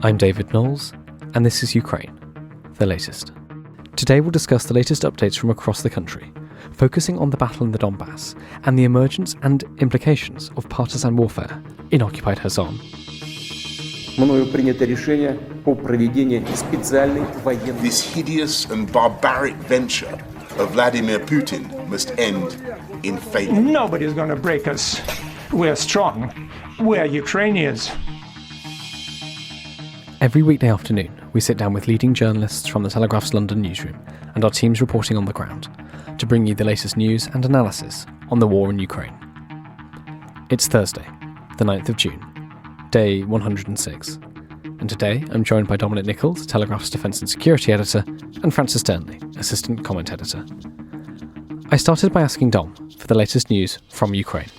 I'm David Knowles, and this is Ukraine, the latest. Today we'll discuss the latest updates from across the country, focusing on the battle in the Donbass and the emergence and implications of partisan warfare in Occupied Kherson. This hideous and barbaric venture of Vladimir Putin must end in failure. Nobody's going to break us. We're strong. We're Ukrainians. Every weekday afternoon, we sit down with leading journalists from the Telegraph's London newsroom and our teams reporting on the ground to bring you the latest news and analysis on the war in Ukraine. It's Thursday, the 9th of June, day 106. And today I'm joined by Dominic Nicholls, Telegraph's Defence and Security Editor, and Francis Dearnley, Assistant Comment Editor. I started by asking Dom for the latest news from Ukraine.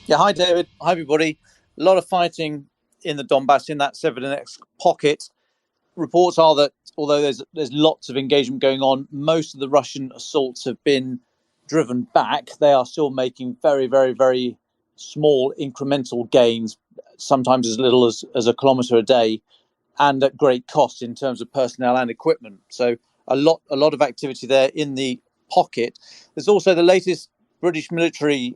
Yeah, hi David, hi everybody. A lot of fighting in the Donbass, in that Severodonetsk pocket. Reports are that although there's lots of engagement going on, most of the Russian assaults have been driven back. They are still making very, very, very small incremental gains, sometimes as little as a kilometre a day, and at great cost in terms of personnel and equipment. So a lot of activity there in the pocket. There's also the latest British military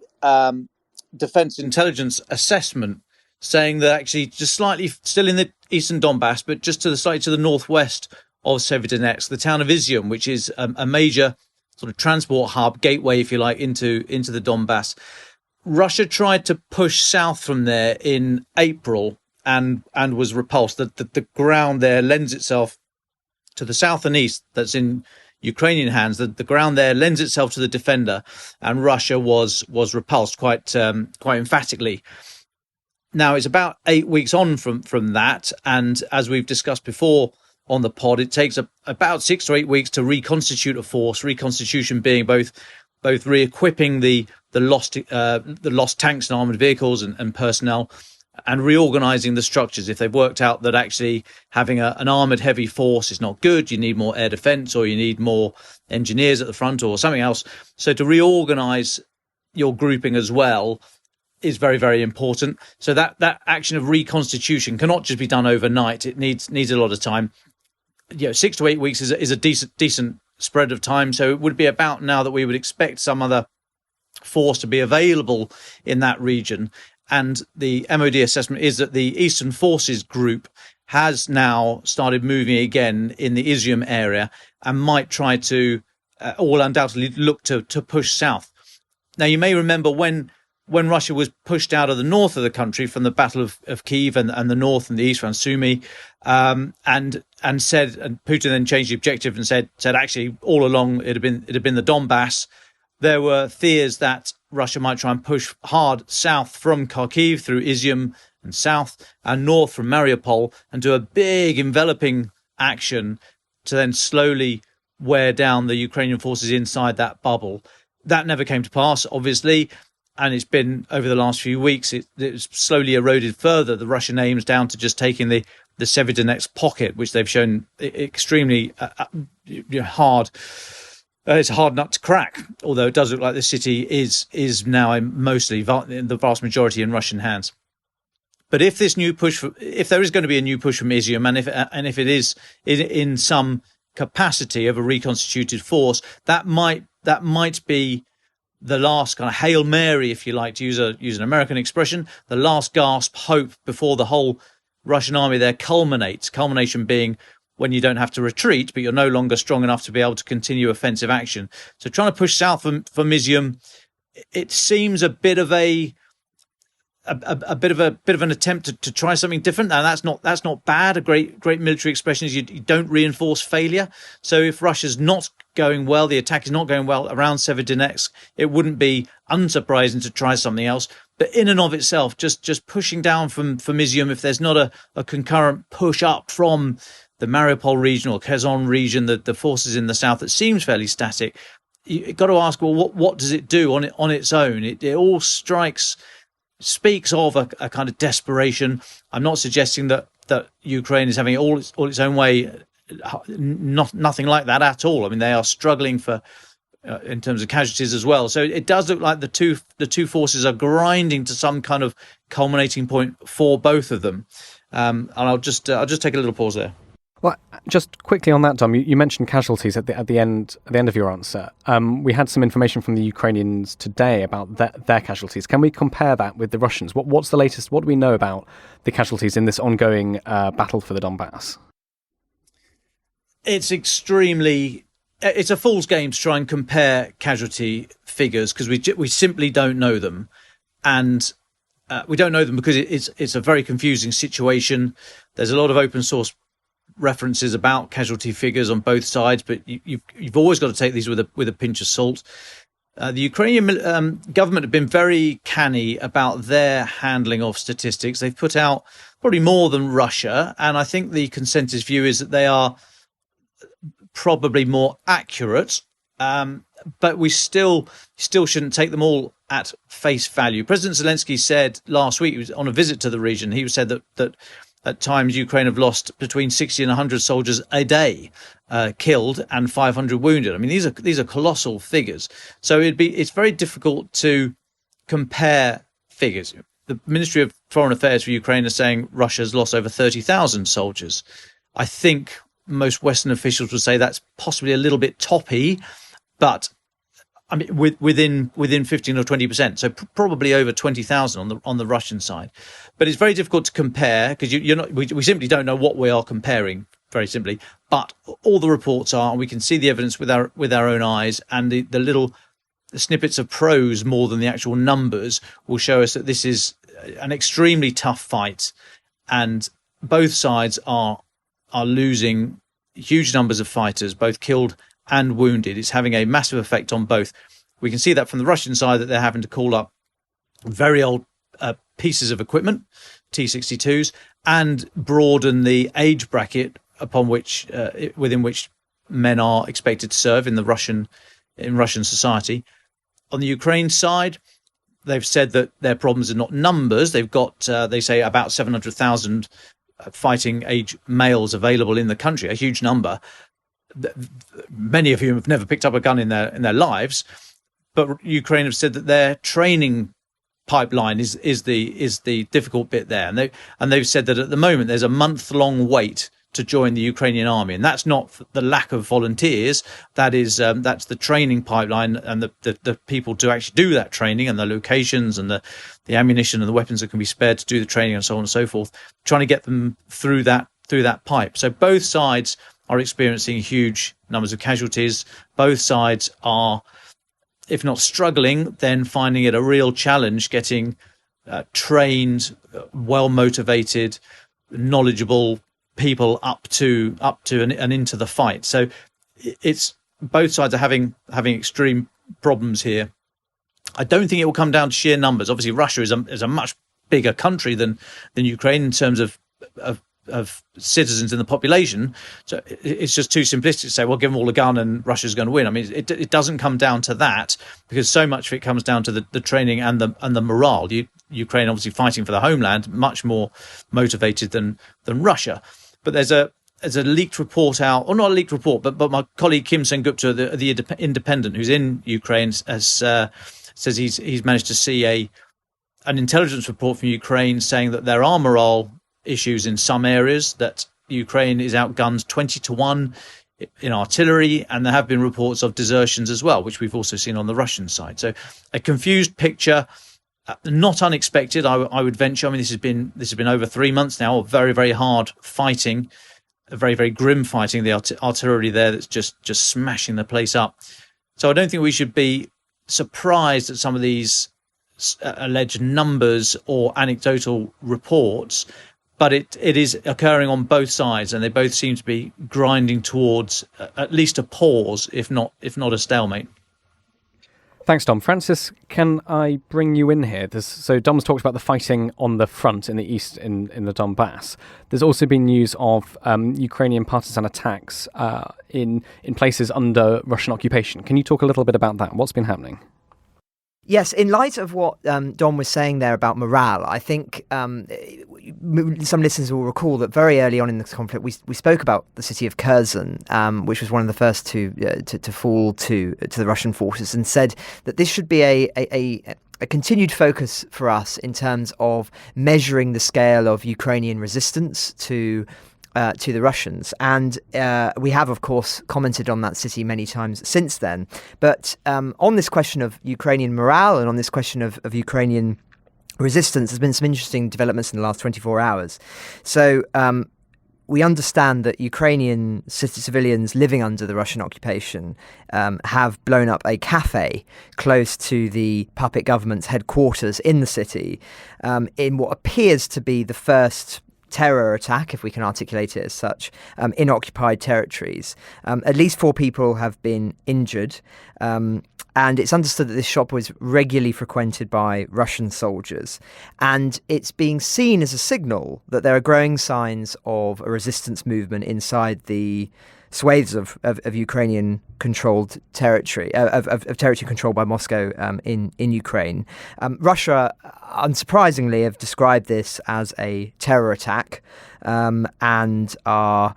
defence intelligence assessment saying that actually just slightly still in the eastern Donbass, but just slightly to the northwest of Severodonetsk, the town of Izium, which is a major sort of transport hub, gateway, if you like, into the Donbass. Russia tried to push south from there in April and was repulsed. The ground there lends itself to the south and east. That's in Ukrainian hands. The ground there lends itself to the defender, and Russia was repulsed quite emphatically. Now it's about 8 weeks on from that, and as we've discussed before on the pod, it takes about 6 to 8 weeks to reconstitute a force. Reconstitution being both re-equipping the lost tanks and armoured vehicles and personnel, and reorganising the structures. If they've worked out that actually having an armoured heavy force is not good, you need more air defence, or you need more engineers at the front, or something else. So to reorganise your grouping as well is very, very important. So that action of reconstitution cannot just be done overnight. It needs a lot of time. 6 to 8 weeks is a decent spread of time. So it would be about now that we would expect some other force to be available in that region. And the MOD assessment is that the Eastern Forces Group has now started moving again in the Izium area and might try to all undoubtedly look to push south. Now, you may remember when Russia was pushed out of the north of the country from the Battle of Kyiv and the north and the east around Sumy, and Putin then changed the objective and said actually all along it had been the Donbass. There were fears that Russia might try and push hard south from Kharkiv through Izium and south and north from Mariupol and do a big enveloping action to then slowly wear down the Ukrainian forces inside that bubble. That never came to pass, obviously. And it's been over the last few weeks, it's slowly eroded further the Russian aims down to just taking the Severodonetsk pocket, which they've shown extremely hard. It's a hard nut to crack, although it does look like the city is now mostly the vast majority in Russian hands. But if this new push, if there is going to be a new push from Izium, and if it is in some capacity of a reconstituted force, that might be the last kind of Hail Mary, if you like, to use an American expression, the last gasp hope before the whole Russian army there culminates. Culmination being when you don't have to retreat, but you're no longer strong enough to be able to continue offensive action. So trying to push south from Izium, it seems a bit of an attempt to try something different. Now that's not bad. A great military expression is you don't reinforce failure. So if Russia's not going well, the attack is not going well around Severodonetsk, it wouldn't be unsurprising to try something else. But in and of itself, just pushing down from Izium, if there's not a concurrent push up from the Mariupol region or Kherson region, the forces in the south, that seems fairly static, you've got to ask, well, what does it do on its own? It all speaks of a kind of desperation. I'm not suggesting that Ukraine is having it all its own way. Nothing like that at all. I mean, they are struggling for in terms of casualties as well. So it does look like the two forces are grinding to some kind of culminating point for both of them. And I'll just take a little pause there. Well, just quickly on that, Dom, you mentioned casualties at the end of your answer. We had some information from the Ukrainians today about their casualties. Can we compare that with the Russians? What's the latest? What do we know about the casualties in this ongoing battle for the Donbass? It's a fool's game to try and compare casualty figures because we simply don't know them, and we don't know them because it's a very confusing situation. There's a lot of open source references about casualty figures on both sides, but you've always got to take these with a pinch of salt. The Ukrainian government have been very canny about their handling of statistics. They've put out probably more than Russia, and I think the consensus view is that they are probably more accurate, but we still shouldn't take them all at face value. President Zelensky said last week, he was on a visit to the region, he said that at times Ukraine have lost between 60 and 100 soldiers a day killed and 500 wounded. I mean, these are colossal figures. So it's very difficult to compare figures. The Ministry of Foreign Affairs for Ukraine is saying Russia's lost over 30,000 soldiers. I think most Western officials would say that's possibly a little bit toppy, but I mean within 15 or 20%, so probably over 20,000 on the Russian side. But it's very difficult to compare because we simply don't know what we are comparing, very simply. But all the reports are, and we can see the evidence with our own eyes, and the little snippets of prose more than the actual numbers will show us that this is an extremely tough fight, and both sides are losing huge numbers of fighters, both killed and wounded. It's having a massive effect on both. We can see that from the Russian side, that they're having to call up very old pieces of equipment, T-62s, and broaden the age bracket upon which within which men are expected to serve in Russian society. On the Ukraine side, they've said that their problems are not numbers. They've got they say about 700,000 fighting age males available in the country, a huge number, many of whom have never picked up a gun in their lives. But Ukraine have said that their training pipeline is the difficult bit there, and they've said that at the moment there's a month-long wait to join the Ukrainian army, and that's not the lack of volunteers. That is that's the training pipeline and the people to actually do that training, and the locations and the ammunition and the weapons that can be spared to do the training and so on and so forth. Trying to get them through that pipe. So both sides are experiencing huge numbers of casualties. Both sides are, if not struggling, then finding it a real challenge getting trained, well motivated, knowledgeable people up to and into the fight. So it's both sides are having extreme problems here. I don't think it will come down to sheer numbers. Obviously, Russia is a much bigger country than Ukraine in terms of citizens in the population. So it's just too simplistic to say, well, give them all a gun and Russia's going to win. I mean, it doesn't come down to that, because so much of it comes down to the training and the morale. Ukraine obviously fighting for the homeland, much more motivated than Russia. But there's a leaked report out, or not a leaked report, but my colleague Kim Sen-Gupta, the Independent, who's in Ukraine, says he's managed to see an intelligence report from Ukraine saying that there are morale issues in some areas, that Ukraine is outgunned 20-1 in artillery, and there have been reports of desertions as well, which we've also seen on the Russian side. So a confused picture, not unexpected, I would venture. I mean, this has been over 3 months now of very, very hard fighting, very, very grim fighting. The artillery there that's just smashing the place up. So I don't think we should be surprised at some of these alleged numbers or anecdotal reports, but it is occurring on both sides, and they both seem to be grinding towards at least a pause, if not a stalemate. Thanks, Dom. Francis, can I bring you in here? So Dom's talked about the fighting on the front in the east in the Donbass. There's also been news of Ukrainian partisan attacks in places under Russian occupation. Can you talk a little bit about that? What's been happening? Yes, in light of what Don was saying there about morale, I think some listeners will recall that very early on in this conflict, we spoke about the city of Kherson, which was one of the first to fall to the Russian forces, and said that this should be a continued focus for us in terms of measuring the scale of Ukrainian resistance to the Russians. And we have, of course, commented on that city many times since then. But on this question of Ukrainian morale and on this question of Ukrainian resistance, there's been some interesting developments in the last 24 hours. So we understand that Ukrainian civilians living under the Russian occupation have blown up a cafe close to the puppet government's headquarters in the city in what appears to be the first terror attack, if we can articulate it as such, in occupied territories. At least 4 people have been injured, and it's understood that this shop was regularly frequented by Russian soldiers, and it's being seen as a signal that there are growing signs of a resistance movement inside the swathes of Ukrainian-controlled territory, of territory controlled by Moscow in Ukraine. Russia, unsurprisingly, have described this as a terror attack and are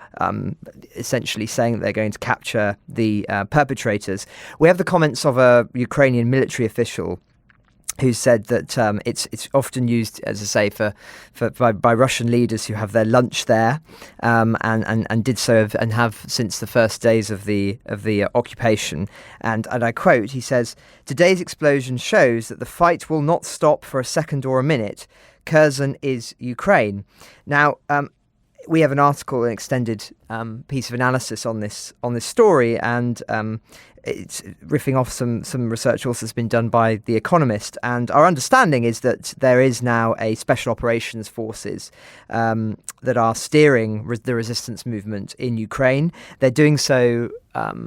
essentially saying that they're going to capture the perpetrators. We have the comments of a Ukrainian military official who said that it's often used, as I say, by Russian leaders who have their lunch there, and did so and have since the first days of the occupation. And I quote, he says, "Today's explosion shows that the fight will not stop for a second or a minute. Kherson is Ukraine." Now, we have an article, an extended piece of analysis on this story, and it's riffing off some research also that's been done by The Economist. And our understanding is that there is now a special operations forces that are steering the resistance movement in Ukraine. They're doing so by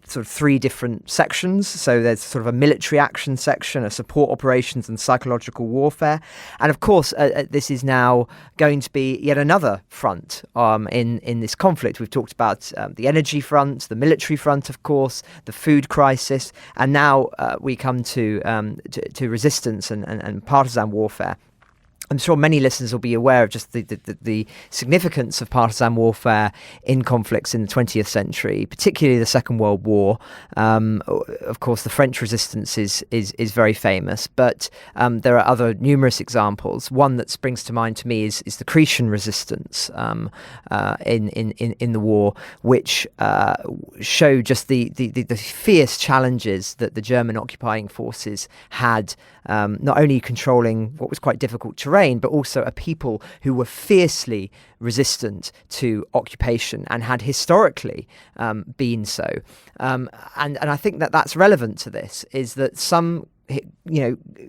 sort of 3 different sections. So there's sort of a military action section, a support operations and psychological warfare. And of course, this is now going to be yet another front in this conflict. We've talked about the energy front, the military front, of course, the food crisis, and now we come to resistance and partisan warfare. I'm sure many listeners will be aware of just the significance of partisan warfare in conflicts in the 20th century, particularly the Second World War. Of course, the French resistance is very famous, but there are other numerous examples. One that springs to mind to me is the Cretan resistance in the war, which show just the fierce challenges that the German occupying forces had, not only controlling what was quite difficult terrain, but also a people who were fiercely resistant to occupation and had historically been so. And I think that's relevant to this, is that some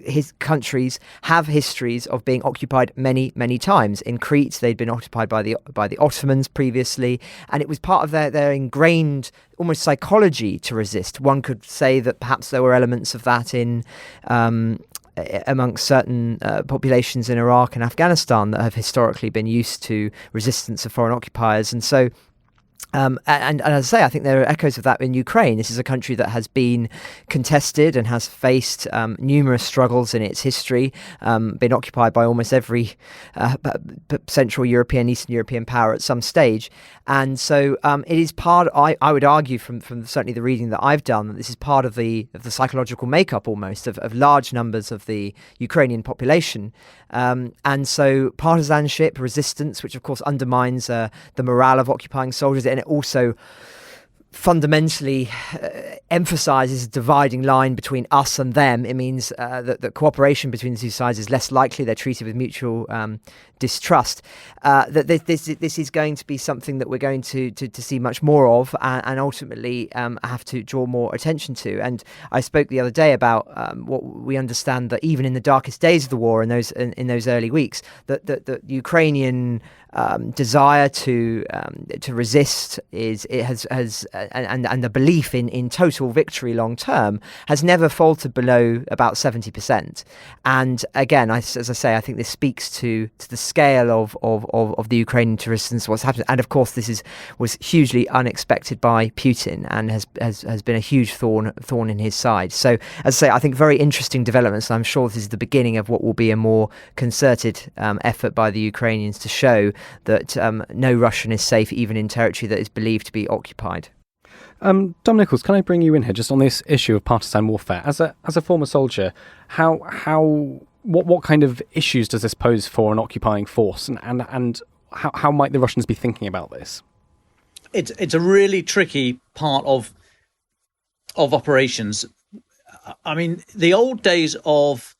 his countries have histories of being occupied many times. In Crete, they'd been occupied by the Ottomans previously, and it was part of their ingrained almost psychology to resist. One could say that perhaps there were elements of that in amongst certain populations in Iraq and Afghanistan that have historically been used to resistance of foreign occupiers. And so and as I say, I think there are echoes of that in Ukraine. This is a country that has been contested and has faced numerous struggles in its history, been occupied by almost every Central European, Eastern European power at some stage. And so it is part, I would argue from certainly the reading that I've done, that this is part of the psychological makeup almost of large numbers of the Ukrainian population. And so partisanship, resistance, which of course undermines the morale of occupying soldiers, and it also fundamentally emphasizes a dividing line between us and them. It means that cooperation between the two sides is less likely. They're treated with mutual distrust. That this is going to be something that we're going to see much more of, and ultimately have to draw more attention to. And I spoke the other day about what we understand, that even in the darkest days of the war, in those early weeks, that Ukrainian desire to resist and the belief in total victory long term has never faltered below about 70%. And again, as I say, I think this speaks to the scale of the Ukrainian resistance, what's happened. And of course, this was hugely unexpected by Putin and has been a huge thorn in his side. So, as I say, I think very interesting developments. I'm sure this is the beginning of what will be a more concerted effort by the Ukrainians to show that no Russian is safe, even in territory that is believed to be occupied. Dom Nicholls, can I bring you in here just on this issue of partisan warfare? As a former soldier, what kind of issues does this pose for an occupying force, and how might the Russians be thinking about this? It's a really tricky part of operations. I mean, the old days of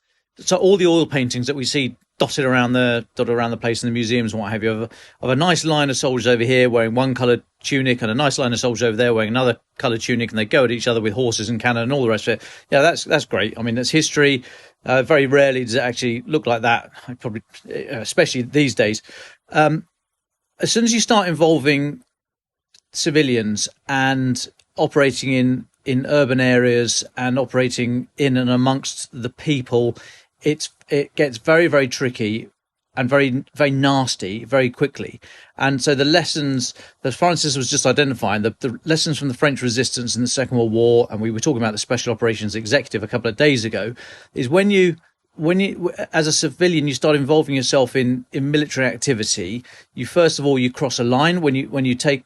all the oil paintings that we see dotted around the place in the museums and what have you, of a nice line of soldiers over here wearing one coloured tunic and a nice line of soldiers over there wearing another coloured tunic, and they go at each other with horses and cannon and all the rest of it. Yeah, that's great. I mean, that's history. Very rarely does it actually look like that. Probably, especially these days. As soon as you start involving civilians and operating in urban areas and operating in and amongst the people, it gets very, very tricky and very, very nasty very quickly. And so the lessons that Francis was just identifying, the lessons from the French resistance in the Second World War, and we were talking about the Special Operations Executive a couple of days ago, is when you as a civilian you start involving yourself in military activity, you first of all you cross a line. When you take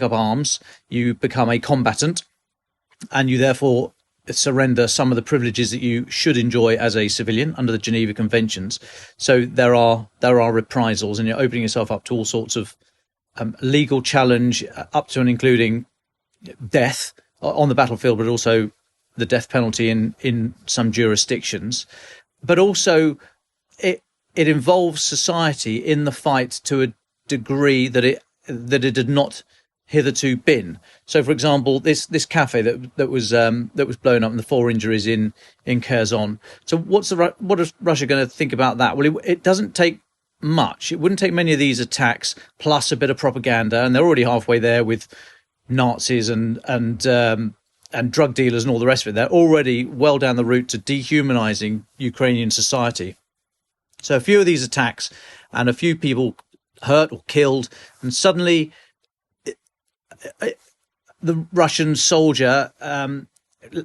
up arms, you become a combatant, and you therefore surrender some of the privileges that you should enjoy as a civilian under the Geneva Conventions. So there are reprisals, and you're opening yourself up to all sorts of legal challenge, up to and including death on the battlefield, but also the death penalty in some jurisdictions. But also it involves society in the fight to a degree that it had not hitherto been. So, for example, this cafe that was blown up and the 4 injuries in Kherson. So, what is Russia going to think about that? Well, it doesn't take much. It wouldn't take many of these attacks plus a bit of propaganda, and they're already halfway there with Nazis and drug dealers and all the rest of it. They're already well down the route to dehumanizing Ukrainian society. So, a few of these attacks and a few people hurt or killed, and suddenly the Russian soldier,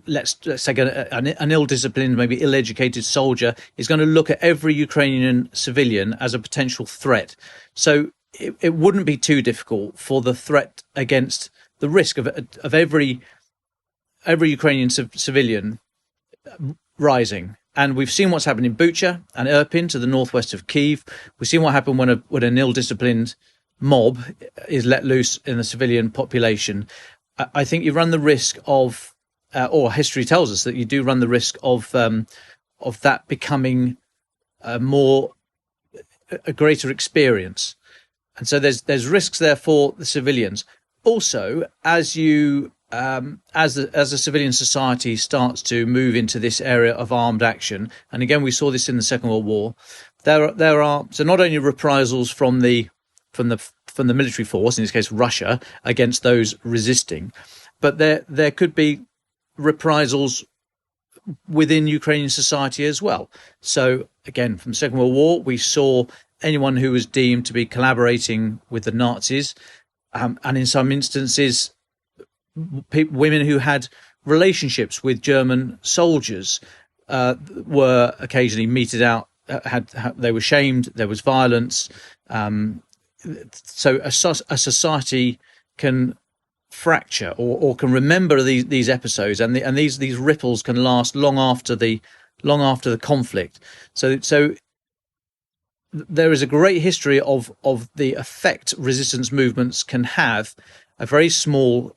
let's say an ill-disciplined, maybe ill-educated soldier, is going to look at every Ukrainian civilian as a potential threat. So it wouldn't be too difficult for the threat against the risk of every Ukrainian civilian rising. And we've seen what's happened in Bucha and Irpin to the northwest of Kyiv. We've seen what happened when an ill-disciplined mob is let loose in the civilian population. I think you run the risk of, or history tells us that you do run the risk of that becoming a greater experience. And so there's risks there for the civilians. Also, as a civilian society starts to move into this area of armed action, and again we saw this in the Second World War, there are so not only reprisals from the military force, in this case Russia, against those resisting, but there could be reprisals within Ukrainian society as well. So again, from the Second World War, we saw anyone who was deemed to be collaborating with the Nazis, and in some instances, women who had relationships with German soldiers were occasionally meted out. They were shamed. There was violence. So a society can fracture or can remember these episodes, and these ripples can last long after the conflict. So there is a great history of the effect resistance movements can have. A very small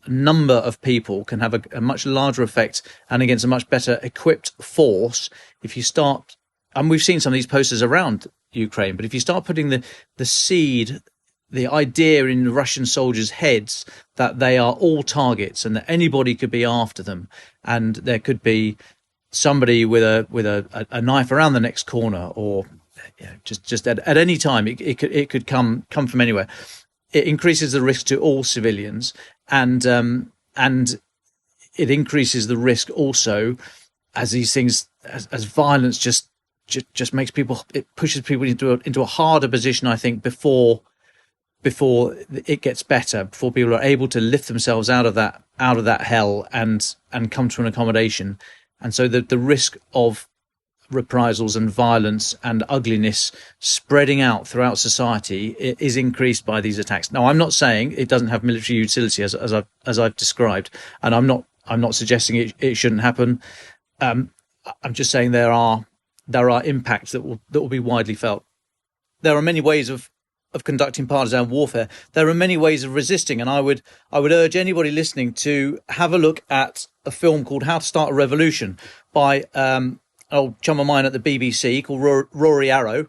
number of people can have a much larger effect, and against a much better equipped force. If you start, and we've seen some of these posters around Ukraine, but if you start putting the seed, the idea in the Russian soldiers' heads that they are all targets and that anybody could be after them, and there could be somebody with a knife around the next corner, or just at any time it could come from anywhere. It increases the risk to all civilians, and it increases the risk also as these things, as violence just makes people, it pushes people into a harder position, I think, before it gets better, before people are able to lift themselves out of that hell and come to an accommodation. And so the risk of reprisals and violence and ugliness spreading out throughout society is increased by these attacks. Now, I'm not saying it doesn't have military utility as I've described, and I'm not suggesting it shouldn't happen. I'm just saying there are impacts that will be widely felt. There are many ways of conducting partisan warfare. There are many ways of resisting, and I would urge anybody listening to have a look at a film called How to Start a Revolution by an old chum of mine at the BBC called Rory Arrow.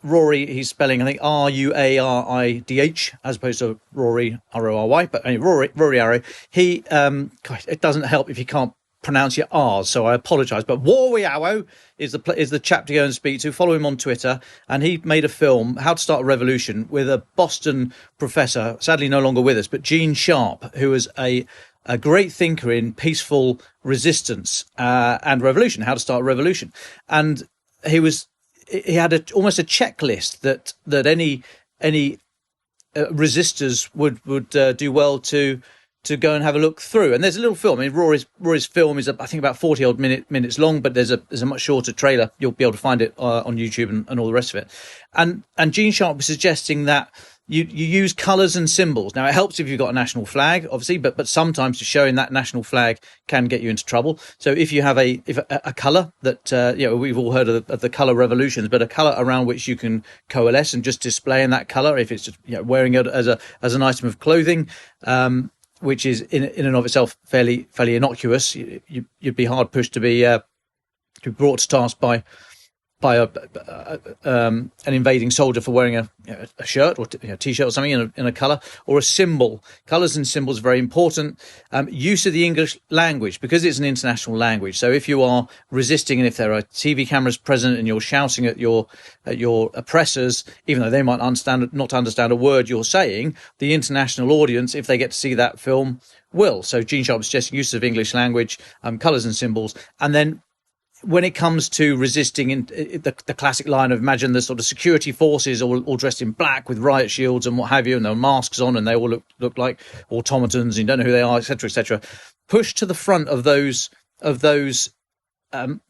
Rory, he's spelling, I think, Ruaridh as opposed to Rory Rory, but anyway, Rory Arrow. He it doesn't help if you can't pronounce your R's, so I apologise. But Rory Arrow is the chap to go and speak to. Follow him on Twitter, and he made a film, How to Start a Revolution, with a Boston professor, sadly no longer with us, but Gene Sharp, who was a great thinker in peaceful resistance and revolution, how to start a revolution. And he had almost a checklist that any resistors would do well to go and have a look through. And there's a little film. I mean, Rory's film is, I think, about 40 odd minutes long, but there's a much shorter trailer. You'll be able to find it on YouTube and all the rest of it. And Gene Sharp was suggesting that you use colours and symbols. Now, it helps if you've got a national flag, obviously, but sometimes just showing that national flag can get you into trouble. So if you have a colour that, we've all heard of the colour revolutions, but a colour around which you can coalesce and just display in that colour, if it's just wearing it as an item of clothing, which is in and of itself fairly innocuous, you'd be hard pushed to be brought to task by an invading soldier for wearing a shirt or t-shirt or something in a colour or a symbol. Colours and symbols are very important. Use of the English language, because it's an international language. So if you are resisting and if there are TV cameras present and you're shouting at your oppressors, even though they might not understand a word you're saying, the international audience, if they get to see that film, will. So Gene Sharp suggesting use of English language, colours and symbols, and then when it comes to resisting, in the classic line of imagine the sort of security forces all dressed in black with riot shields and what have you, and their masks on, and they all look like automatons, and you don't know who they are, etc. Push to the front of those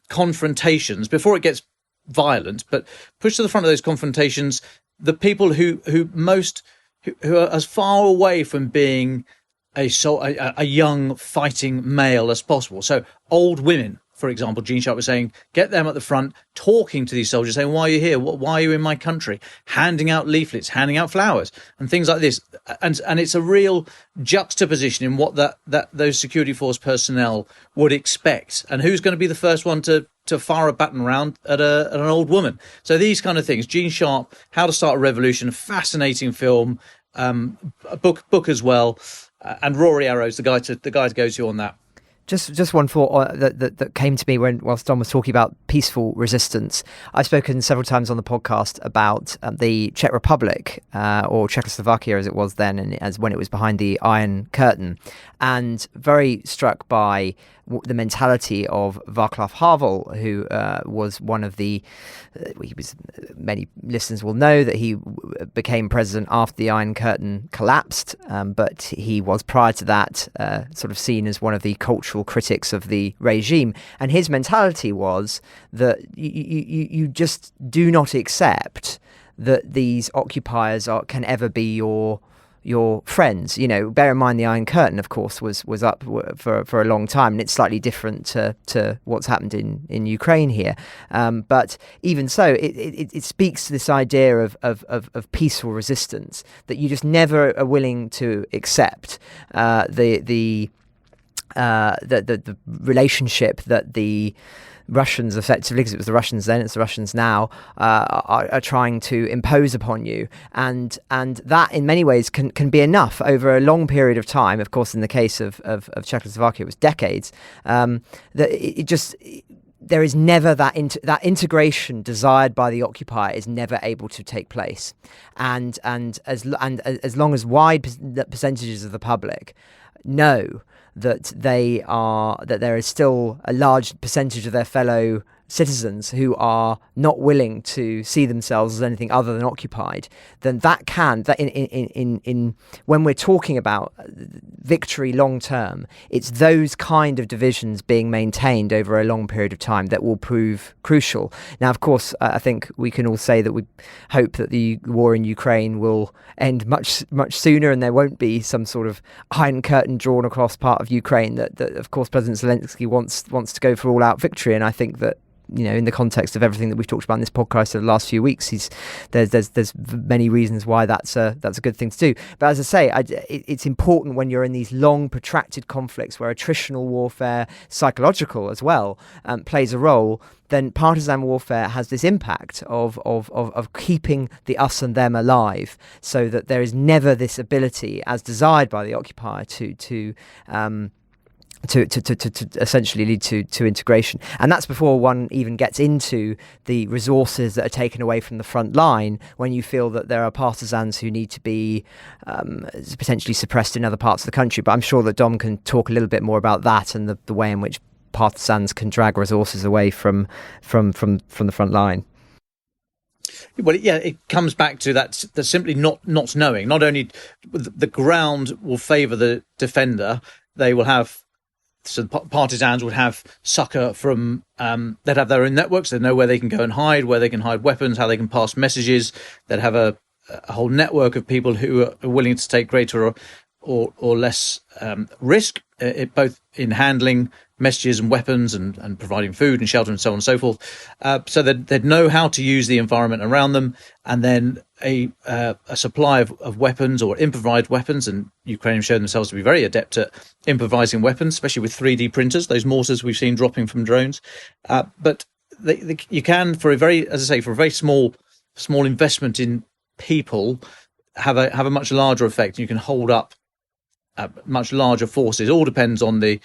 confrontations before it gets violent, but push to the front of those confrontations the people who are as far away from being a young fighting male as possible. So old women, for example, Gene Sharp was saying, get them at the front, talking to these soldiers, saying, why are you here? Why are you in my country? Handing out leaflets, handing out flowers and things like this. And it's a real juxtaposition in what those security force personnel would expect. And who's going to be the first one to fire a baton round at an old woman? So these kind of things. Gene Sharp, How to Start a Revolution, fascinating film, a book as well. And Rory Arrow's the guy to go to on that. Just one thought that came to me whilst Don was talking about peaceful resistance. I've spoken several times on the podcast about the Czech Republic, or Czechoslovakia as it was then, and as when it was behind the Iron Curtain, and very struck by the mentality of Václav Havel, who was one of the, many listeners will know that he became president after the Iron Curtain collapsed, but he was prior to that sort of seen as one of the cultural critics of the regime. And his mentality was that you just do not accept that these occupiers can ever be your friends. Bear in mind the Iron Curtain, of course, was up for a long time, and it's slightly different to what's happened in Ukraine here. But even so, it speaks to this idea of peaceful resistance, that you just never are willing to accept the relationship that the Russians, effectively, because it was the Russians then, it's the Russians now, are trying to impose upon you, and that in many ways can be enough over a long period of time. Of course, in the case of Czechoslovakia, it was decades. That it just there is never that integration desired by the occupier is never able to take place, and as long as wide percentages of the public know that there is still a large percentage of their fellow citizens who are not willing to see themselves as anything other than occupied, then in when we're talking about victory long term, it's those kind of divisions being maintained over a long period of time that will prove crucial. Now, of course, I think we can all say that we hope that the war in Ukraine will end much sooner, and there won't be some sort of iron curtain drawn across part of Ukraine. That of course President Zelensky wants to go for all out victory, and I think that, you know, in the context of everything that we've talked about in this podcast over the last few weeks, there's many reasons why that's a good thing to do. But as I say, it's important when you're in these long, protracted conflicts where attritional warfare, psychological as well, plays a role. Then partisan warfare has this impact of keeping the us and them alive, so that there is never this ability, as desired by the occupier, to essentially lead to integration. And that's before one even gets into the resources that are taken away from the front line, when you feel that there are partisans who need to be potentially suppressed in other parts of the country. But I'm sure that Dom can talk a little bit more about that and the way in which partisans can drag resources away from the front line. Well, yeah, it comes back to that simply not knowing. Not only the ground will favour the defender, they will have. So partisans would have succour from, they'd have their own networks. They'd know where they can go and hide, where they can hide weapons, how they can pass messages. They'd have a whole network of people who are willing to take greater or less risk, both in handling messages and weapons and providing food and shelter and so on and so forth. So they'd know how to use the environment around them, and then a supply of weapons or improvised weapons. And Ukrainians show themselves to be very adept at improvising weapons, especially with 3D printers, those mortars we've seen dropping from drones. But you can, for a very small investment in people, have a much larger effect. You can hold up much larger forces. It all depends on the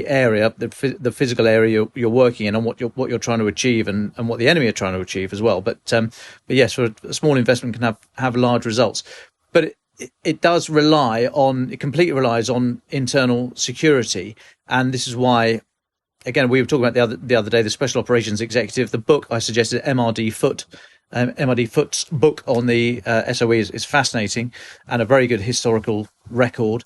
area, the physical area you're working in, and what you're trying to achieve, and what the enemy are trying to achieve as well. But yes, for a small investment can have large results. But it completely relies on internal security, and this is why, again, we were talking about the other day, the Special Operations Executive. The book I suggested, MRD Foot's book on the SOE is fascinating, and a very good historical record.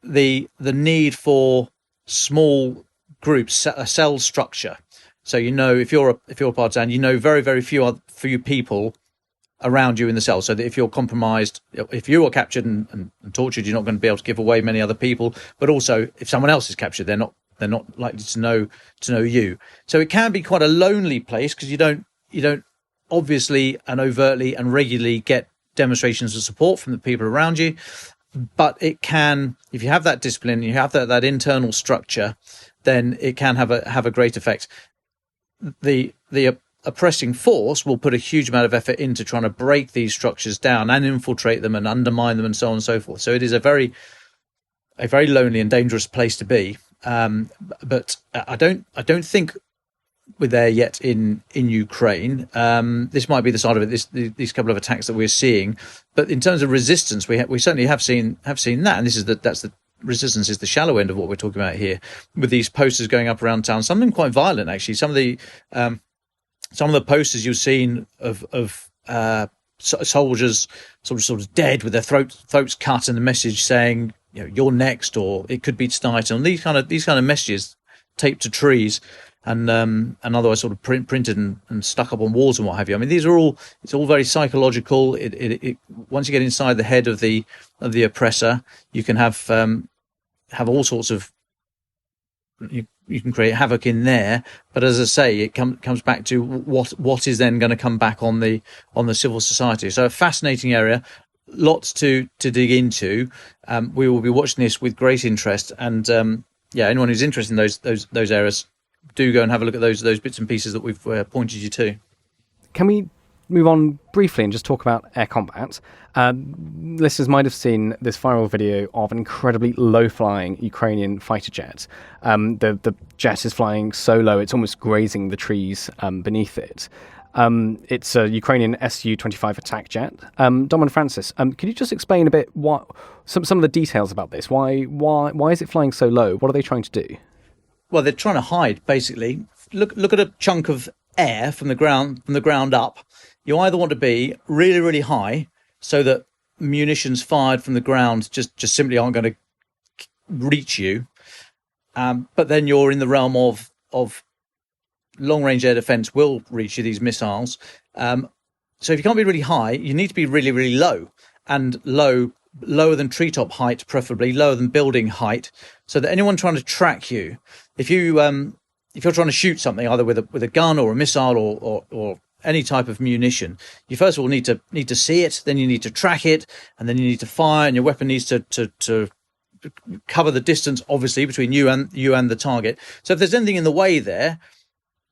The need for small groups, a cell structure. So, you know, if you're a partisan, you know very, very few people around you in the cell. So that if you're compromised, if you are captured and tortured, you're not going to be able to give away many other people. But also, if someone else is captured, they're not likely to know you. So it can be quite a lonely place, because you don't obviously and overtly and regularly get demonstrations of support from the people around you. But it can, if you have that discipline, you have that internal structure, then it can have a great effect. The oppressing force will put a huge amount of effort into trying to break these structures down and infiltrate them and undermine them and so on and so forth. So it is a very lonely and dangerous place to be. But I don't think we're there yet in Ukraine. This might be the side of it. These couple of attacks that we're seeing, but in terms of resistance, we certainly have seen that, and that's the resistance is the shallow end of what we're talking about here, with these posters going up around town. Some of them quite violent, actually. Some of the posters you've seen of soldiers sort of dead with their throats cut, and the message saying, you know, "You're next," or "It could be tonight," and these kind of messages taped to trees. And otherwise sort of printed and stuck up on walls and what have you. I mean, it's all very psychological. It once you get inside the head of the oppressor, you can have all sorts of, you can create havoc in there. But as I say, it comes back to what is then going to come back on the civil society. So a fascinating area, lots to dig into. We will be watching this with great interest, and anyone who's interested in those areas, do go and have a look at those bits and pieces that we've pointed you to. Can we move on briefly and just talk about air combat. Listeners might have seen this viral video of an incredibly low-flying Ukrainian fighter jet. The jet is flying so low, it's almost grazing the trees beneath it. It's a Ukrainian Su-25 attack jet. Dom and Francis, can you just explain a bit some of the details about this? Why is it flying so low? What are they trying to do? Well, they're trying to hide, basically. Look at a chunk of air from the ground up. You either want to be really, really high so that munitions fired from the ground just simply aren't going to reach you. But then you're in the realm of long-range air defence will reach you, these missiles. So if you can't be really high, you need to be really, really low, and lower than treetop height, preferably lower than building height, so that anyone trying to track you, if you're trying to shoot something either with a gun or a missile or any type of munition, you first of all need to see it, then you need to track it, and then you need to fire, and your weapon needs to cover the distance, obviously, between you and the target. So if there's anything in the way there,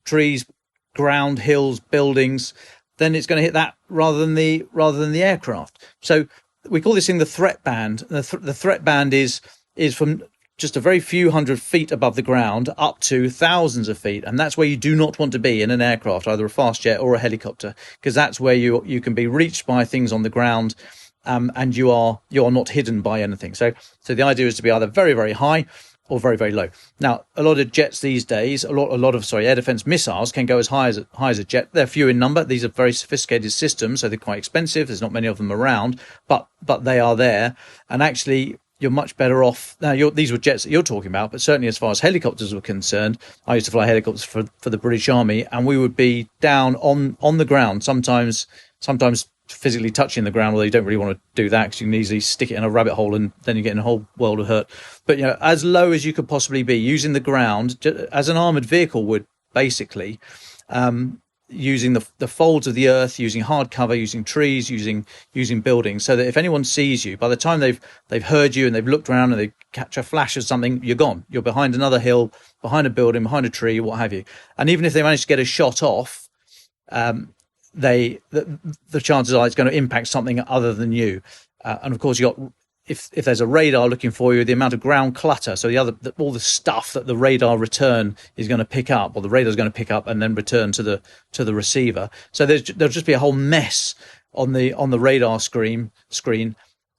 trees, ground, hills, buildings, then it's going to hit that rather than the aircraft. So we call this thing the threat band. The threat band is from just a very few hundred feet above the ground up to thousands of feet, and that's where you do not want to be in an aircraft, either a fast jet or a helicopter, because that's where you can be reached by things on the ground, and you are not hidden by anything. So the idea is to be either very, very high or very, very low. Now, a lot of jets these days, a lot of air defense missiles can go as high as a jet. They're few in number. These are very sophisticated systems, so they're quite expensive. There's not many of them around, but they are there. And actually, you're much better off. Now, these were jets that you're talking about, but certainly as far as helicopters were concerned, I used to fly helicopters for the British Army, and we would be down on the ground, sometimes physically touching the ground, although you don't really want to do that because you can easily stick it in a rabbit hole and then you get in a whole world of hurt. But as low as you could possibly be, using the ground as an armored vehicle would, basically, using the folds of the earth, using hard cover, using trees, using buildings, so that if anyone sees you, by the time they've heard you and they've looked around and they catch a flash of something, you're gone. You're behind another hill, behind a building, behind a tree, what have you. And even if they manage to get a shot off, the chances are it's going to impact something other than you. And of course, if there's a radar looking for you, the amount of ground clutter, so all the stuff that the radar return is going to pick up, or the radar is going to pick up and then return to the receiver. So there'll just be a whole mess on the radar screen,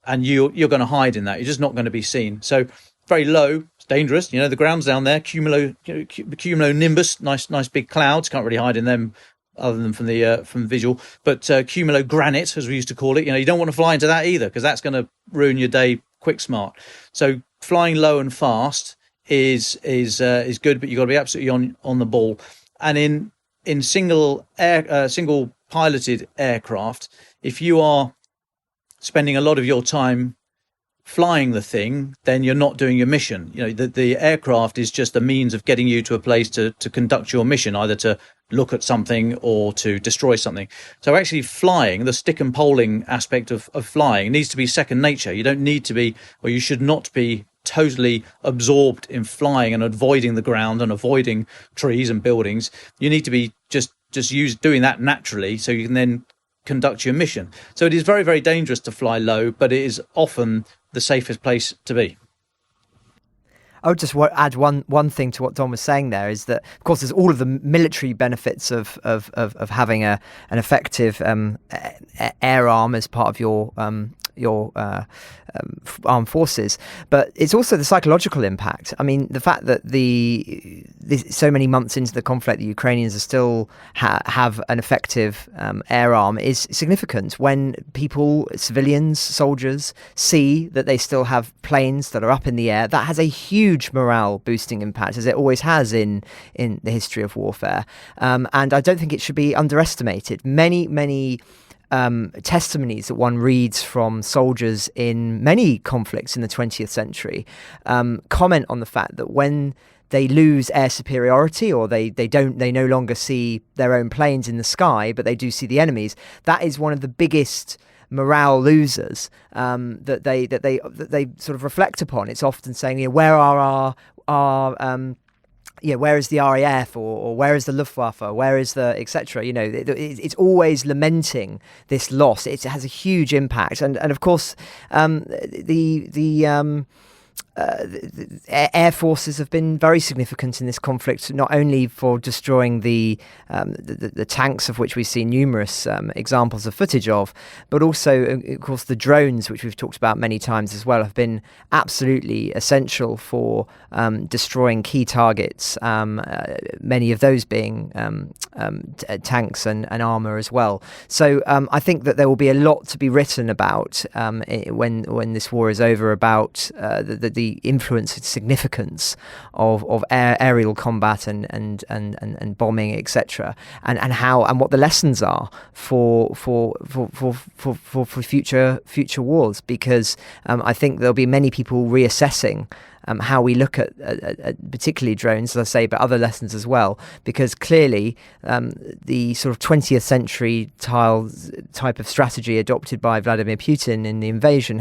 and you're going to hide in that. You're just not going to be seen. So very low. It's dangerous. The ground's down there. Cumulonimbus, nice big clouds. Can't really hide in them, other than from the visual, but cumulogranite, as we used to call it, you don't want to fly into that either, because that's going to ruin your day quick smart. So flying low and fast is good, but you've got to be absolutely on the ball. And in single piloted aircraft, if you are spending a lot of your time flying the thing, then you're not doing your mission. The aircraft is just a means of getting you to a place to conduct your mission, either to look at something or to destroy something. So actually flying, the stick and poling aspect of flying, needs to be second nature. You don't need to be, or you should not be, totally absorbed in flying and avoiding the ground and avoiding trees and buildings. You need to be just doing that naturally, so you can then conduct your mission. So it is very, very dangerous to fly low, but it is often the safest place to be. I would just add one thing to what Don was saying there, is that, of course, there's all of the military benefits of having an effective air arm as part of your armed forces, but it's also the psychological impact. I mean, the fact that so many months into the conflict, the Ukrainians are still have an effective air arm is significant. When people, civilians, soldiers, see that they still have planes that are up in the air, that has a huge morale boosting impact, as it always has in the history of warfare. And I don't think it should be underestimated. Many testimonies that one reads from soldiers in many conflicts in the 20th century comment on the fact that when they lose air superiority, or they no longer see their own planes in the sky, but they do see the enemies, that is one of the biggest morale losers that they sort of reflect upon. It's often saying, where are our where is the RAF or where is the Luftwaffe? Where is the etc.? It's always lamenting this loss. It has a huge impact, and of course, the air forces have been very significant in this conflict, not only for destroying the tanks, of which we've seen numerous examples of footage of, but also, of course, the drones, which we've talked about many times as well, have been absolutely essential for destroying key targets, many of those being tanks and armour as well. So I think that there will be a lot to be written about when this war is over, about the influence and significance of aerial combat and bombing, etc., and how and what the lessons are for future wars, because I think there'll be many people reassessing how we look at particularly drones, as I say, but other lessons as well, because clearly the sort of 20th century type of strategy adopted by Vladimir Putin in the invasion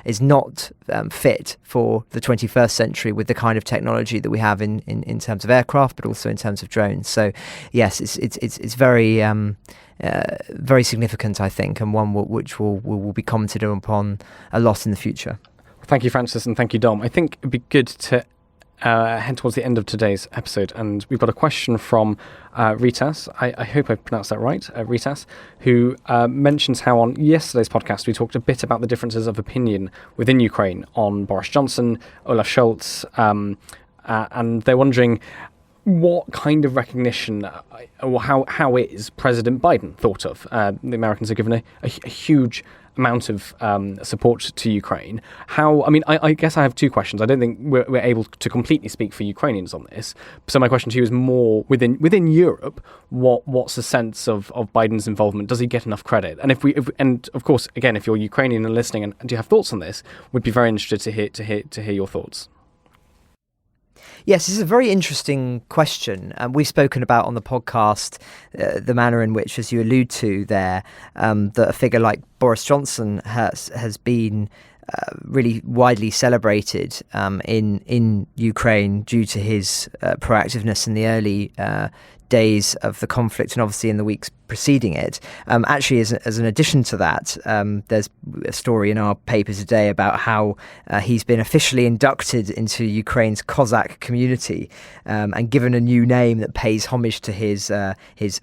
is not fit for the 21st century with the kind of technology that we have in terms of aircraft, but also in terms of drones. So yes, it's very very significant, I think, and one which will be commented upon a lot in the future. Thank you, Francis, and thank you, Dom. I think it'd be good to head towards the end of today's episode, and we've got a question from Ritas. I hope I pronounced that right, Ritas, who mentions how on yesterday's podcast we talked a bit about the differences of opinion within Ukraine on Boris Johnson, Olaf Scholz, and they're wondering what kind of recognition or how is President Biden thought of. The Americans have given a huge amount of support to Ukraine. I guess I have two questions. I don't think we're able to completely speak for Ukrainians on this. So my question to you is more within Europe. What's the sense of Biden's involvement? Does he get enough credit? And and of course, again, if you're Ukrainian and listening and do you have thoughts on this, we'd be very interested to hear your thoughts. Yes, this is a very interesting question. We've spoken about on the podcast the manner in which, as you allude to there, that a figure like Boris Johnson has been really widely celebrated in Ukraine due to his proactiveness in the early days of the conflict, and obviously in the weeks preceding it. Actually, as an addition to that, there's a story in our paper today about how he's been officially inducted into Ukraine's Cossack community and given a new name that pays homage to his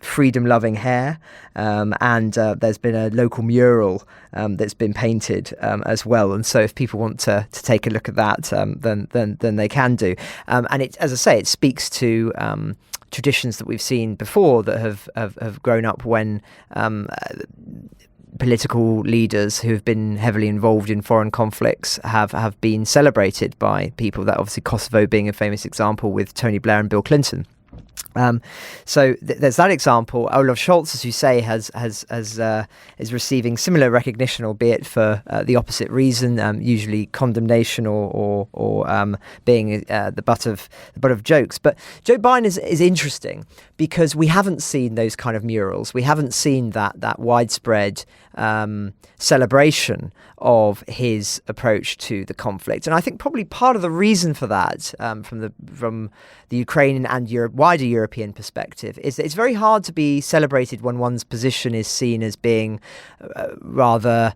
freedom-loving hair. And there's been a local mural that's been painted as well. And so, if people want to take a look at that, then they can do. And it, as I say, it speaks to traditions that we've seen before that have grown up when political leaders who have been heavily involved in foreign conflicts have been celebrated by people. That obviously Kosovo being a famous example with Tony Blair and Bill Clinton. So there's that example. Olaf Scholz, as you say, is receiving similar recognition, albeit for the opposite reason, usually condemnation or being the butt of jokes. But Joe Biden is interesting because we haven't seen those kind of murals. We haven't seen that widespread celebration of his approach to the conflict, and I think probably part of the reason for that, from the Ukrainian and wider European perspective, is that it's very hard to be celebrated when one's position is seen as being rather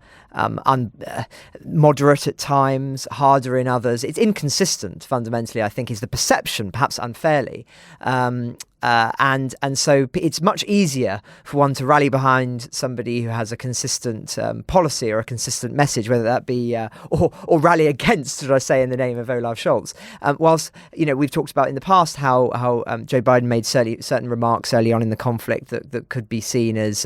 moderate at times, harder in others. It's inconsistent, fundamentally, I think, is the perception, perhaps unfairly. And so it's much easier for one to rally behind somebody who has a consistent policy or a consistent message, whether that be or rally against, should I say, in the name of Olaf Scholz. Whilst we've talked about in the past how Joe Biden made certain remarks early on in the conflict that could be seen as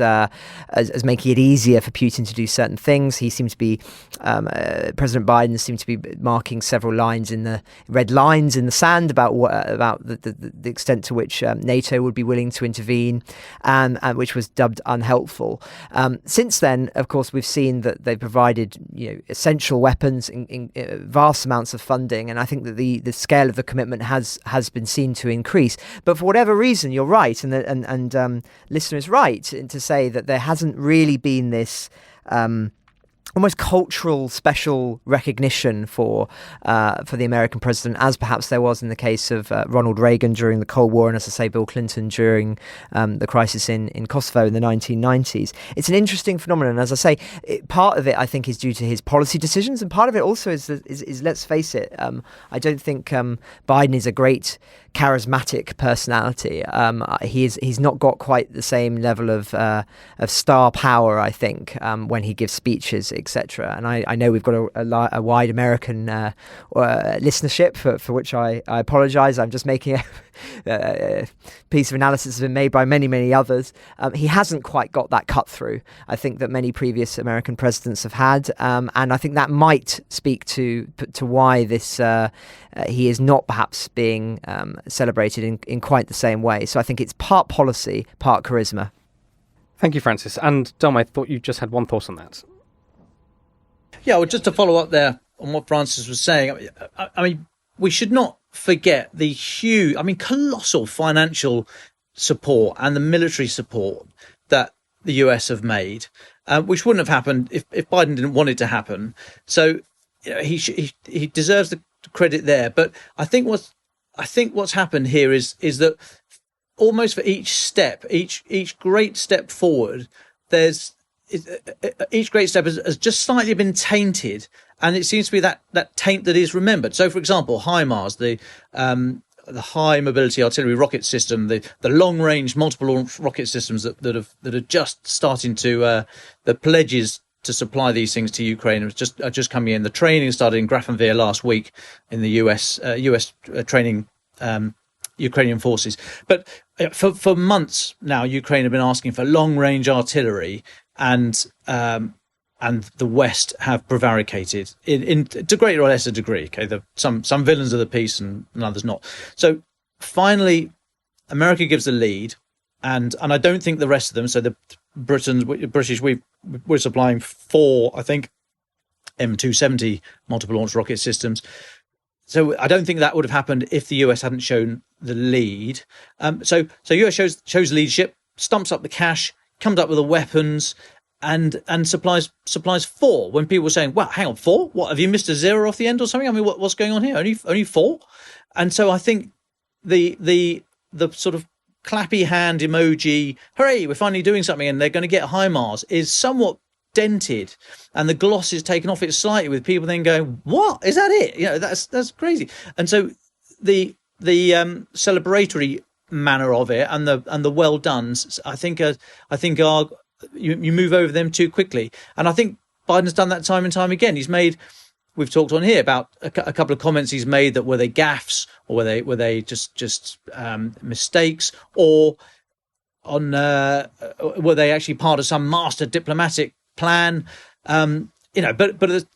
making it easier for Putin to do certain things. He seemed to be President Biden seemed to be marking several red lines in the sand about the extent to which NATO would be willing to intervene, and which was dubbed unhelpful. Since then, of course, we've seen that they provided essential weapons in vast amounts of funding, and I think that the scale of the commitment has been seen to increase. But for whatever reason, you're right, and listener is right to say that there hasn't really been this almost cultural special recognition for the American president, as perhaps there was in the case of Ronald Reagan during the Cold War, and as I say, Bill Clinton during the crisis in Kosovo in the 1990s. It's an interesting phenomenon. As I say, part of it I think is due to his policy decisions, and part of it also is let's face it, I don't think Biden is a great charismatic personality. He's not got quite the same level of star power, I think, when he gives speeches, etc. And I know we've got a wide American listenership, for which I apologise. I'm just making a piece of analysis that's been made by many others. He hasn't quite got that cut through, I think, that many previous American presidents have had, and I think that might speak to why this he is not perhaps being celebrated in quite the same way. So I think it's part policy, part charisma. Thank you, Francis. And Dom, I thought you just had one thought on that. Yeah, well, just to follow up there on what Francis was saying, I mean, we should not forget the huge, colossal financial support and the military support that the US have made, which wouldn't have happened if Biden didn't want it to happen. So he deserves the credit there. But I think what's happened here is that almost for each great step forward, each great step has just slightly been tainted, and it seems to be that taint that is remembered. So, for example, HIMARS, the high mobility artillery rocket system, the long range multiple launch rocket systems that are just starting to the pledges to supply these things to Ukraine are just coming in. The training started in Grafenwehr last week in the US training Ukrainian forces. But for months now, Ukraine have been asking for long range artillery, and the West have prevaricated to greater or lesser degree. Okay, some villains of the peace and others not. So finally, America gives the lead, and I don't think the rest of them. So the British, we're supplying 4, I think, M270 multiple launch rocket systems. So I don't think that would have happened if the US hadn't shown the lead. So US shows leadership, stumps up the cash, comes up with the weapons, and supplies 4. When people were saying, "Well, hang on, 4? What, have you missed a zero off the end or something? I mean, what's going on here? Only 4?" And so I think the sort of clappy hand emoji, hooray, we're finally doing something, and they're going to get HIMARS, is somewhat dented, and the gloss is taken off it slightly, with people then going, "What, is that it?" That's crazy. And so the celebratory manner of it and the well dones, I think are you move over them too quickly. And I think Biden's done that time and time again. We've talked on here about a couple of comments he's made that were they gaffes, or were they just mistakes, or were they actually part of some master diplomatic plan? But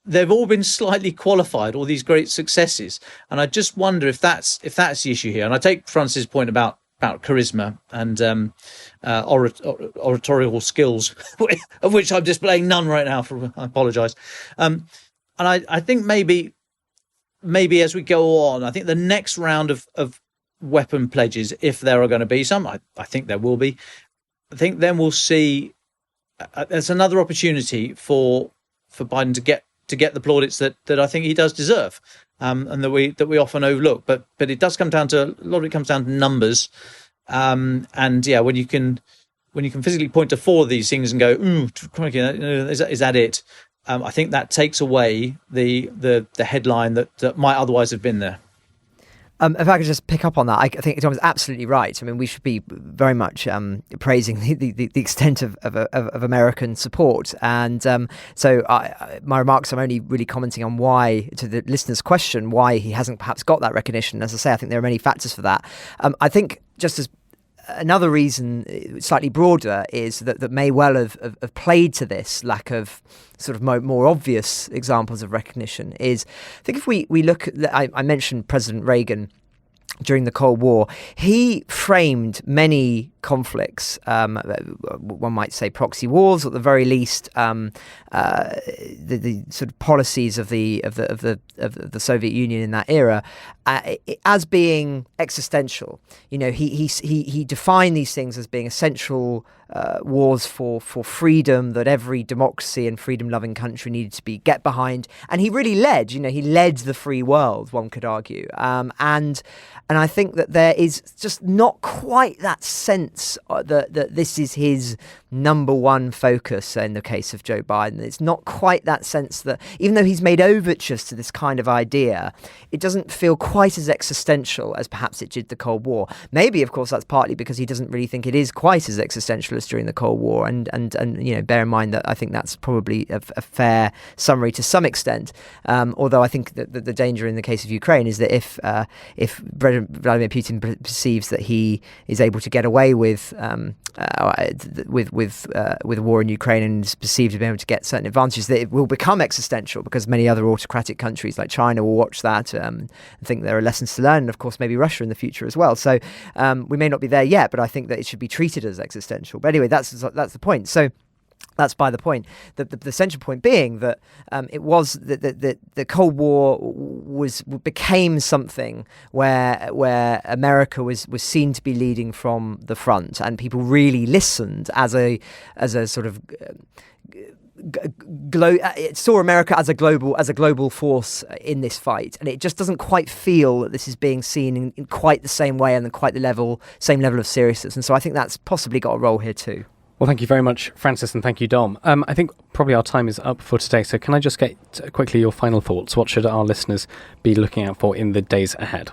they've all been slightly qualified, all these great successes, and I just wonder if that's the issue here. And I take Francis' point about charisma and oratorial skills, of which I'm displaying none right now. I apologise. And I think maybe as we go on, I think the next round of weapon pledges, if there are going to be some, I think there will be. I think then we'll see there's another opportunity for Biden to get the plaudits that I think he does deserve, and that we often overlook. But it does come down to, a lot of it comes down to numbers, and yeah, when you can physically point to 4 of these things and go, "Ooh, crikey, is that it?" I think that takes away the headline that might otherwise have been there. If I could just pick up on that, I think Tom is absolutely right. I mean, we should be very much praising the extent of American support. And so my remarks, I'm only really commenting on why, to the listener's question, why he hasn't perhaps got that recognition. As I say, I think there are many factors for that. I think just as another reason, slightly broader, is that may well have played to this lack of sort of more obvious examples of recognition. Is, I think if we look at, I mentioned President Reagan during the Cold War, he framed many conflicts, one might say proxy wars, or at the very least, the sort of policies of the Soviet Union in that era, as being existential. You know, he defined these things as being essential wars for freedom that every democracy and freedom-loving country needed to get behind. And he really led, he led the free world, one could argue. And I think that there is just not quite that sense that this is his number one focus in the case of Joe Biden. It's not quite that sense that, even though he's made overtures to this kind of idea, it doesn't feel quite as existential as perhaps it did the Cold War. Maybe, of course, that's partly because he doesn't really think it is quite as existential as during the Cold War. And bear in mind that I think that's probably a fair summary to some extent. Although I think that the danger in the case of Ukraine is that if Vladimir Putin perceives that he is able to get away with war in Ukraine and is perceived to be able to get certain advantages, that it will become existential, because many other autocratic countries like China will watch that and think there are lessons to learn, and of course maybe Russia in the future as well. So we may not be there yet, but I think that it should be treated as existential. But anyway, that's the point. So that's by the point. The central point being that it was that the Cold War became something where America was seen to be leading from the front, and people really listened as a sort of it saw America as a global force in this fight, and it just doesn't quite feel that this is being seen in quite the same way and quite the same level of seriousness. And so I think that's possibly got a role here too. Well, thank you very much, Francis, and thank you, Dom. I think probably our time is up for today, so can I just get quickly your final thoughts? What should our listeners be looking out for in the days ahead?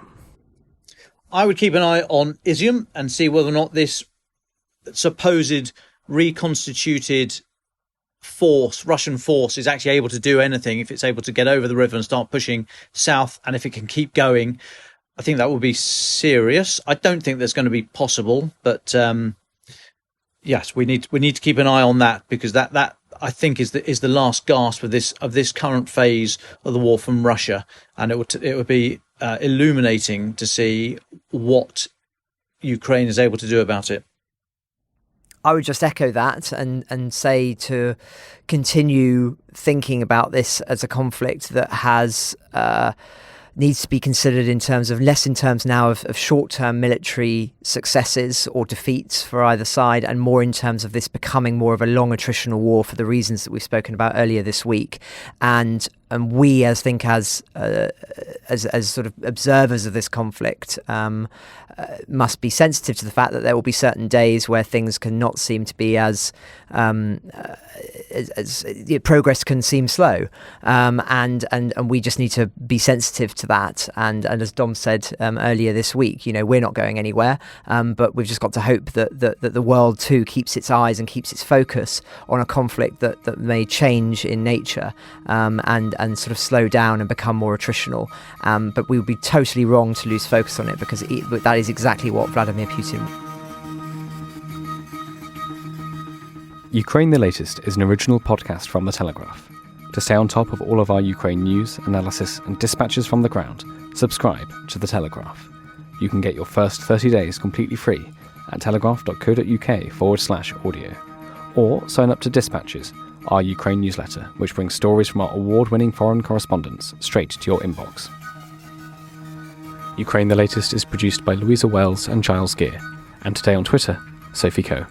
I would keep an eye on Izium and see whether or not this supposed reconstituted Russian force, is actually able to do anything, if it's able to get over the river and start pushing south, and if it can keep going. I think that would be serious. I don't think that's going to be possible, but yes, we need to keep an eye on that, because that I think is the last gasp of this current phase of the war from Russia, and it would be illuminating to see what Ukraine is able to do about it. I would just echo that and say to continue thinking about this as a conflict that has needs to be considered less in terms now of short-term military successes or defeats for either side, and more in terms of this becoming more of a long attritional war for the reasons that we've spoken about earlier this week. And we, as sort of observers of this conflict, must be sensitive to the fact that there will be certain days where things cannot seem to be as progress can seem slow, and we just need to be sensitive to that. And as Dom said earlier this week, we're not going anywhere, but we've just got to hope that the world too keeps its eyes and keeps its focus on a conflict that may change in nature, and sort of slow down and become more attritional. But we would be totally wrong to lose focus on it, because that is exactly what Vladimir Putin. Ukraine the Latest is an original podcast from The Telegraph. To stay on top of all of our Ukraine news, analysis and dispatches from the ground, subscribe to The Telegraph. You can get your first 30 days completely free at telegraph.co.uk/audio. Or sign up to Dispatches, our Ukraine newsletter, which brings stories from our award-winning foreign correspondents straight to your inbox. Ukraine the Latest is produced by Louisa Wells and Giles Gear, and today on Twitter, Sophie Coe.